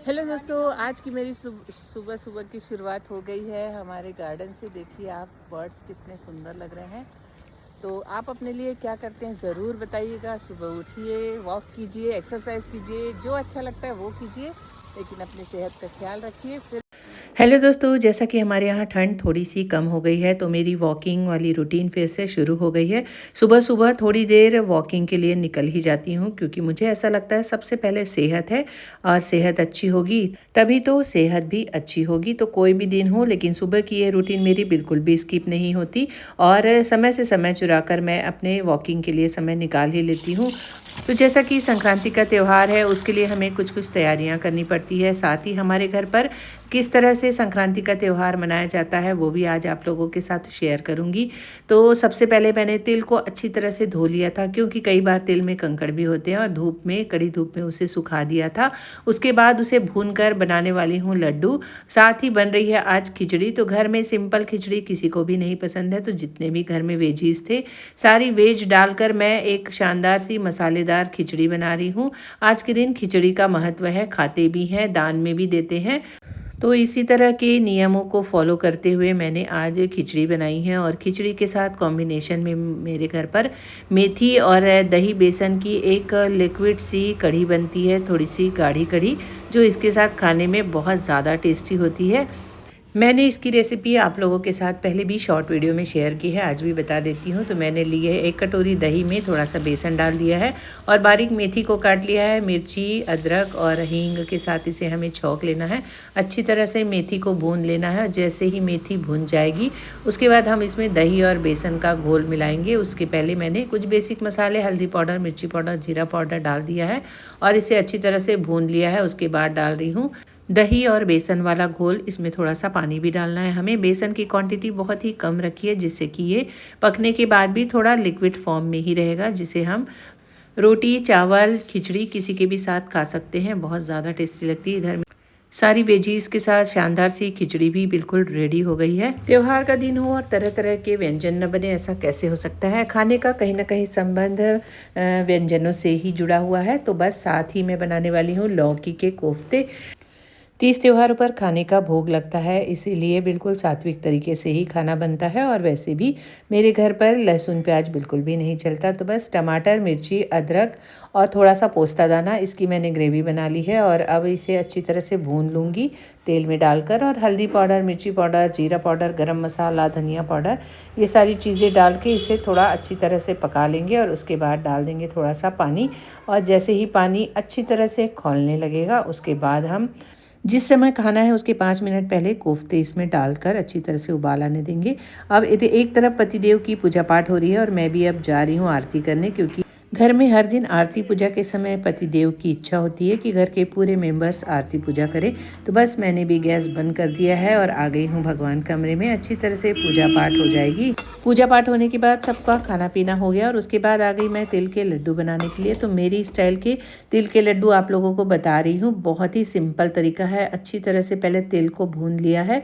Hello दोस्तों, आज की मेरी सुबह सुबह की शुरुआत हो गई है हमारे गार्डन से। देखिए आप बर्ड्स कितने सुंदर लग रहे हैं। तो आप अपने लिए क्या करते हैं ज़रूर बताइएगा। सुबह उठिए, वॉक कीजिए, एक्सरसाइज कीजिए, जो अच्छा लगता है वो कीजिए, लेकिन अपनी सेहत का ख्याल रखिए। फिर हेलो दोस्तों, जैसा कि हमारे यहाँ ठंड थोड़ी सी कम हो गई है तो मेरी वॉकिंग वाली रूटीन फिर से शुरू हो गई है। सुबह सुबह थोड़ी देर वॉकिंग के लिए निकल ही जाती हूँ, क्योंकि मुझे ऐसा लगता है सबसे पहले सेहत है, और सेहत अच्छी होगी तभी तो सेहत भी अच्छी होगी। तो कोई भी दिन हो, लेकिन सुबह की ये रूटीन मेरी बिल्कुल भी स्किप नहीं होती, और समय से समय चुरा कर मैं अपने वॉकिंग के लिए समय निकाल ही लेती हूँ। तो जैसा कि संक्रांति का त्यौहार है, उसके लिए हमें कुछ कुछ तैयारियां करनी पड़ती है। साथ ही हमारे घर पर किस तरह से संक्रांति का त्यौहार मनाया जाता है वो भी आज आप लोगों के साथ शेयर करूंगी। तो सबसे पहले मैंने तिल को अच्छी तरह से धो लिया था, क्योंकि कई बार तिल में कंकड़ भी होते हैं, और धूप में, कड़ी धूप में उसे सुखा दिया था। उसके बाद उसे भून कर बनाने वाली हूँ लड्डू। साथ ही बन रही है आज खिचड़ी। तो घर में सिंपल खिचड़ी किसी को भी नहीं पसंद है, तो जितने भी घर में वेजीज थे, सारी वेज डालकर मैं एक शानदार सी मसालेदार खिचड़ी बना रही हूँ। आज के दिन खिचड़ी का महत्व है, खाते भी हैं, दान में भी देते हैं। तो इसी तरह के नियमों को फॉलो करते हुए मैंने आज खिचड़ी बनाई है, और खिचड़ी के साथ कॉम्बिनेशन में मेरे घर पर मेथी और दही बेसन की एक लिक्विड सी कढ़ी बनती है, थोड़ी सी गाढ़ी कढ़ी, जो इसके साथ खाने में बहुत ज़्यादा टेस्टी होती है। मैंने इसकी रेसिपी आप लोगों के साथ पहले भी शॉर्ट वीडियो में शेयर की है, आज भी बता देती हूँ। तो मैंने ली है 1 कटोरी दही में थोड़ा सा बेसन डाल दिया है, और बारीक मेथी को काट लिया है। मिर्ची, अदरक और हींग के साथ इसे हमें छौंक लेना है। अच्छी तरह से मेथी को भून लेना है। जैसे ही मेथी भून जाएगी, उसके बाद हम इसमें दही और बेसन का घोल मिलाएंगे। उसके पहले मैंने कुछ बेसिक मसाले, हल्दी पाउडर, मिर्ची पाउडर, जीरा पाउडर डाल दिया है, और इसे अच्छी तरह से भून लिया है। उसके बाद डाल रही हूँ दही और बेसन वाला घोल। इसमें थोड़ा सा पानी भी डालना है हमें। बेसन की क्वांटिटी बहुत ही कम रखी है, जिससे कि ये पकने के बाद भी थोड़ा लिक्विड फॉर्म में ही रहेगा, जिसे हम रोटी, चावल, खिचड़ी किसी के भी साथ खा सकते हैं। बहुत ज़्यादा टेस्टी लगती है। इधर सारी वेजीज के साथ शानदार सी खिचड़ी भी बिल्कुल रेडी हो गई है। त्योहार का दिन हो और तरह तरह के व्यंजन न बने, ऐसा कैसे हो सकता है। खाने का कहीं ना कहीं संबंध व्यंजनों से ही जुड़ा हुआ है। तो बस साथ ही मैं बनाने वाली हूँ लौकी के कोफ्ते। तीज त्योहारों पर खाने का भोग लगता है, इसीलिए बिल्कुल सात्विक तरीके से ही खाना बनता है। और वैसे भी मेरे घर पर लहसुन प्याज बिल्कुल भी नहीं चलता, तो बस टमाटर, मिर्ची, अदरक और थोड़ा सा पोस्ता दाना, इसकी मैंने ग्रेवी बना ली है। और अब इसे अच्छी तरह से भून लूँगी तेल में डालकर। और हल्दी पाउडर, मिर्ची पाउडर, जीरा पाउडर, गरम मसाला, धनिया पाउडर, ये सारी चीज़ें डाल के इसे थोड़ा अच्छी तरह से पका लेंगे। और उसके बाद डाल देंगे थोड़ा सा पानी। और जैसे ही पानी अच्छी तरह से खौलने लगेगा, उसके बाद हम जिस समय खाना है उसके 5 मिनट पहले कोफ्ते इसमें डालकर अच्छी तरह से उबाल आने देंगे। अब एक तरफ पतिदेव की पूजा पाठ हो रही है, और मैं भी अब जा रही हूँ आरती करने, क्योंकि घर में हर दिन आरती पूजा के समय पतिदेव की इच्छा होती है कि घर के पूरे मेंबर्स आरती पूजा करें। तो बस मैंने भी गैस बंद कर दिया है और आ गई हूँ भगवान कमरे में। अच्छी तरह से पूजा पाठ हो जाएगी। पूजा पाठ होने के बाद सबका खाना पीना हो गया, और उसके बाद आ गई मैं तिल के लड्डू बनाने के लिए। तो मेरी स्टाइल के तिल के लड्डू आप लोगों को बता रही हूँ। बहुत ही सिंपल तरीका है। अच्छी तरह से पहले तिल को भून लिया है।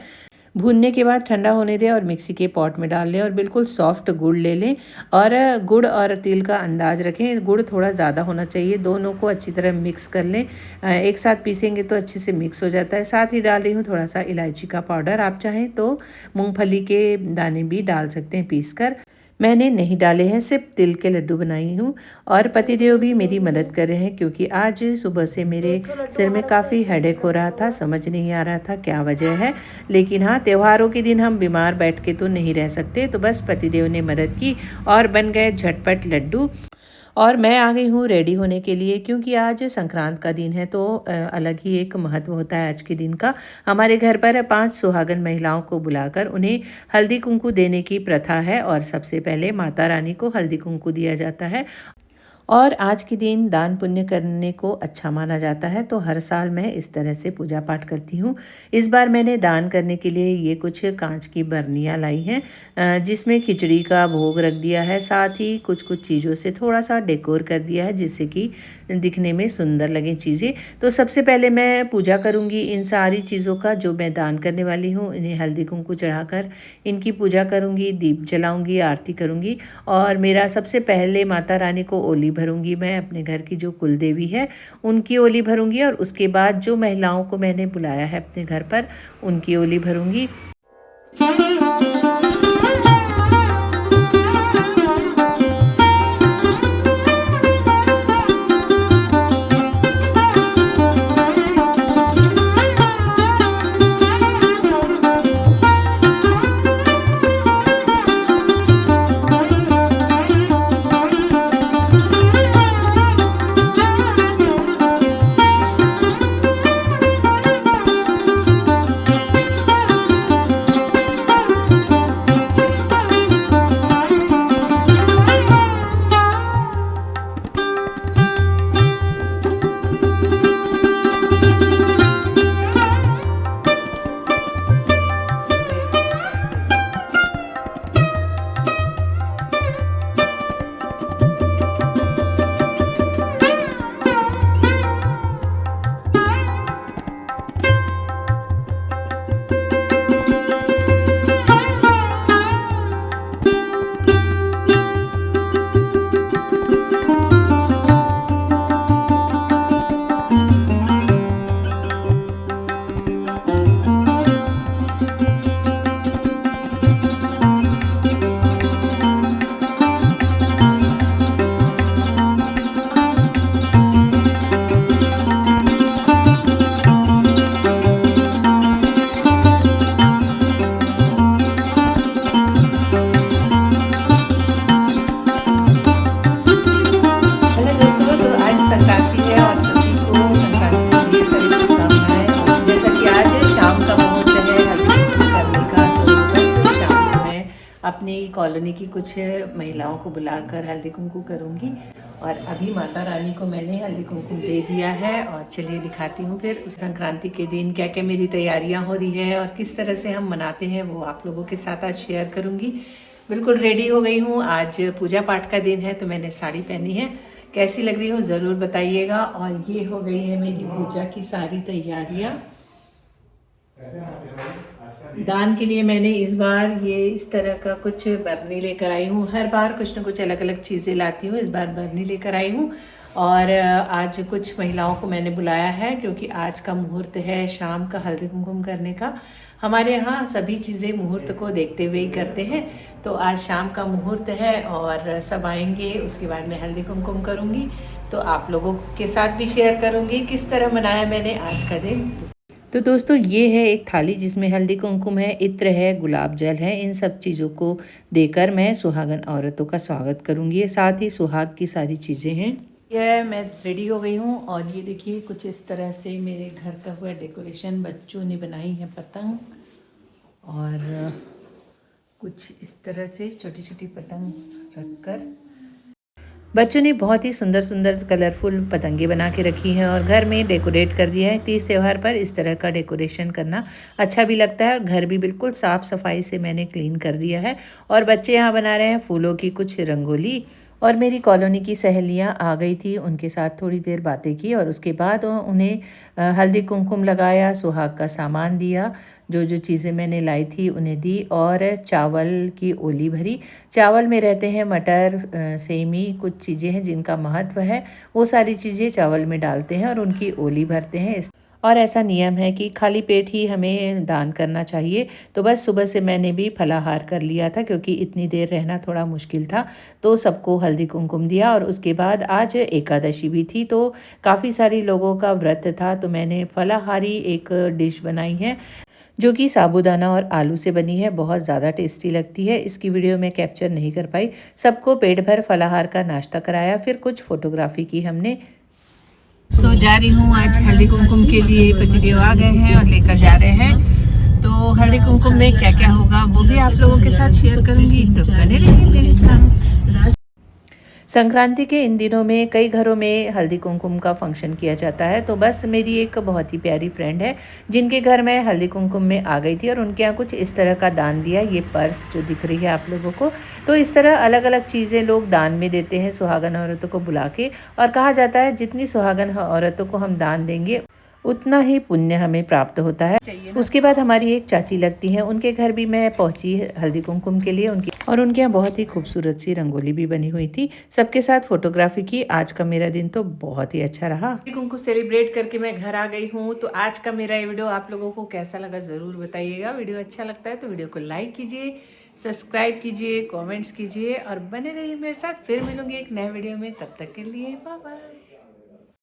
भूनने के बाद ठंडा होने दें, और मिक्सी के पॉट में डाल लें, और बिल्कुल सॉफ्ट गुड़ ले लें। और गुड़ और तिल का अंदाज रखें, गुड़ थोड़ा ज़्यादा होना चाहिए। दोनों को अच्छी तरह मिक्स कर लें। एक साथ पीसेंगे तो अच्छे से मिक्स हो जाता है। साथ ही डाल रही हूँ थोड़ा सा इलायची का पाउडर। आप चाहें तो मूंगफली के दाने भी डाल सकते हैं पीस कर। मैंने नहीं डाले हैं, सिर्फ तिल के लड्डू बनाई हूँ। और पतिदेव भी मेरी मदद कर रहे हैं, क्योंकि आज सुबह से मेरे सिर में काफ़ी हेडेक हो रहा था। समझ नहीं आ रहा था क्या वजह है, लेकिन हाँ, त्योहारों के दिन हम बीमार बैठ के तो नहीं रह सकते। तो बस पतिदेव ने मदद की, और बन गए झटपट लड्डू। और मैं आ गई हूँ रेडी होने के लिए, क्योंकि आज संक्रांत का दिन है। तो अलग ही एक महत्व होता है आज के दिन का। हमारे घर पर 5 सुहागन महिलाओं को बुलाकर उन्हें हल्दी कुंकू देने की प्रथा है, और सबसे पहले माता रानी को हल्दी कुंकू दिया जाता है। और आज के दिन दान पुण्य करने को अच्छा माना जाता है। तो हर साल मैं इस तरह से पूजा पाठ करती हूँ। इस बार मैंने दान करने के लिए ये कुछ कांच की बर्नियाँ लाई हैं, जिसमें खिचड़ी का भोग रख दिया है। साथ ही कुछ कुछ चीज़ों से थोड़ा सा डेकोर कर दिया है, जिससे कि दिखने में सुंदर लगे चीज़ें। तो सबसे पहले मैं पूजा करूँगी इन सारी चीज़ों का, जो मैं दान करने वाली हूँ। इन्हें हल्दी कुंकू चढ़ाकर इनकी पूजा करूँगी, दीप जलाऊँगी, आरती करूँगी। और मेरा सबसे पहले माता रानी को ओली भरूंगी मैं अपने घर की जो कुल देवी है उनकी ओली भरूंगी, और उसके बाद जो महिलाओं को मैंने बुलाया है अपने घर पर उनकी ओली भरूंगी। अपनी कॉलोनी की कुछ महिलाओं को बुलाकर हल्दी कुमकुम करूंगी, और अभी माता रानी को मैंने हल्दी कुमकुम दे दिया है। और चलिए दिखाती हूँ फिर उस संक्रांति के दिन क्या क्या मेरी तैयारियाँ हो रही है और किस तरह से हम मनाते हैं वो आप लोगों के साथ आज शेयर करूँगी। बिल्कुल रेडी हो गई हूँ, आज पूजा पाठ का दिन है तो मैंने साड़ी पहनी है। कैसी लग रही हूँ ज़रूर बताइएगा। और ये हो गई है मेरी पूजा की सारी तैयारियाँ। दान के लिए मैंने इस बार ये इस तरह का कुछ बरनी लेकर आई हूँ। हर बार कुछ न कुछ अलग अलग चीज़ें लाती हूँ, इस बार बरनी लेकर आई हूँ। और आज कुछ महिलाओं को मैंने बुलाया है क्योंकि आज का मुहूर्त है शाम का हल्दी कुमकुम करने का। हमारे यहाँ सभी चीज़ें मुहूर्त को देखते हुए ही करते हैं, तो आज शाम का मुहूर्त है और सब आएंगे, उसके बाद मैं हल्दी कुमकुम करूँगी तो आप लोगों के साथ भी शेयर करूँगी किस तरह मनाया मैंने आज का दिन। तो दोस्तों ये है एक थाली जिसमें हल्दी कुमकुम है, इत्र है, गुलाब जल है। इन सब चीज़ों को देकर मैं सुहागन औरतों का स्वागत करूँगी। साथ ही सुहाग की सारी चीज़ें हैं। यह मैं रेडी हो गई हूँ और ये देखिए कुछ इस तरह से मेरे घर का हुआ डेकोरेशन। बच्चों ने बनाई है पतंग और कुछ इस तरह से छोटी छोटी पतंग रखकर बच्चों ने बहुत ही सुंदर सुंदर कलरफुल पतंगे बना के रखी हैं और घर में डेकोरेट कर दिया है। तीज त्यौहार पर इस तरह का डेकोरेशन करना अच्छा भी लगता है। और घर भी बिल्कुल साफ़ सफाई से मैंने क्लीन कर दिया है। और बच्चे यहाँ बना रहे हैं फूलों की कुछ रंगोली। और मेरी कॉलोनी की सहेलियाँ आ गई थी, उनके साथ थोड़ी देर बातें की और उसके बाद उन्हें हल्दी कुमकुम लगाया, सुहाग का सामान दिया, जो जो चीज़ें मैंने लाई थी उन्हें दी और चावल की ओली भरी। चावल में रहते हैं मटर, सेमी, कुछ चीज़ें हैं जिनका महत्व है, वो सारी चीज़ें चावल में डालते हैं और उनकी ओली भरते हैं। और ऐसा नियम है कि खाली पेट ही हमें दान करना चाहिए। तो बस सुबह से मैंने भी फलाहार कर लिया था क्योंकि इतनी देर रहना थोड़ा मुश्किल था, तो सबको हल्दी कुमकुम दिया। और उसके बाद आज एकादशी भी थी तो काफ़ी सारी लोगों का व्रत था, तो मैंने फलाहारी एक डिश बनाई है जो कि साबूदाना और आलू से बनी है। बहुत ज़्यादा टेस्टी लगती है। इसकी वीडियो मैं कैप्चर नहीं कर पाई। सबको पेट भर फलाहार का नाश्ता कराया, फिर कुछ फोटोग्राफी की हमने। तो जा रही हूँ आज हल्दी कुमकुम के लिए। पतिदेव आ गए हैं और लेकर जा रहे हैं। तो हल्दी कुमकुम में क्या क्या होगा वो भी आप लोगों के साथ शेयर करूँगी, तो बने रहिए मेरे साथ। संक्रांति के इन दिनों में कई घरों में हल्दी कुमकुम का फंक्शन किया जाता है। तो बस मेरी एक बहुत ही प्यारी फ्रेंड है जिनके घर मैं हल्दी कुमकुम में आ गई थी और उनके यहाँ कुछ इस तरह का दान दिया। ये पर्स जो दिख रही है आप लोगों को, तो इस तरह अलग अलग चीज़ें लोग दान में देते हैं सुहागन औरतों को बुला के। और कहा जाता है जितनी सुहागन औरतों को हम दान देंगे उतना ही पुण्य हमें प्राप्त होता है। उसके बाद हमारी एक चाची लगती हैं, उनके घर भी मैं पहुंची हल्दी कुमकुम के लिए। उनकी और उनके यहाँ बहुत ही खूबसूरत सी रंगोली भी बनी हुई थी। सबके साथ फोटोग्राफी की। आज का मेरा दिन तो बहुत ही अच्छा रहा। कुंकू सेलिब्रेट करके मैं घर आ गई हूँ। तो आज का मेरा ये वीडियो आप लोगों को कैसा लगा ज़रूर बताइएगा। वीडियो अच्छा लगता है तो वीडियो को लाइक कीजिए, सब्सक्राइब कीजिए, कमेंट्स कीजिए और बने रहिए मेरे साथ। फिर मिलूंगी एक नए वीडियो में, तब तक के लिए बाय बाय।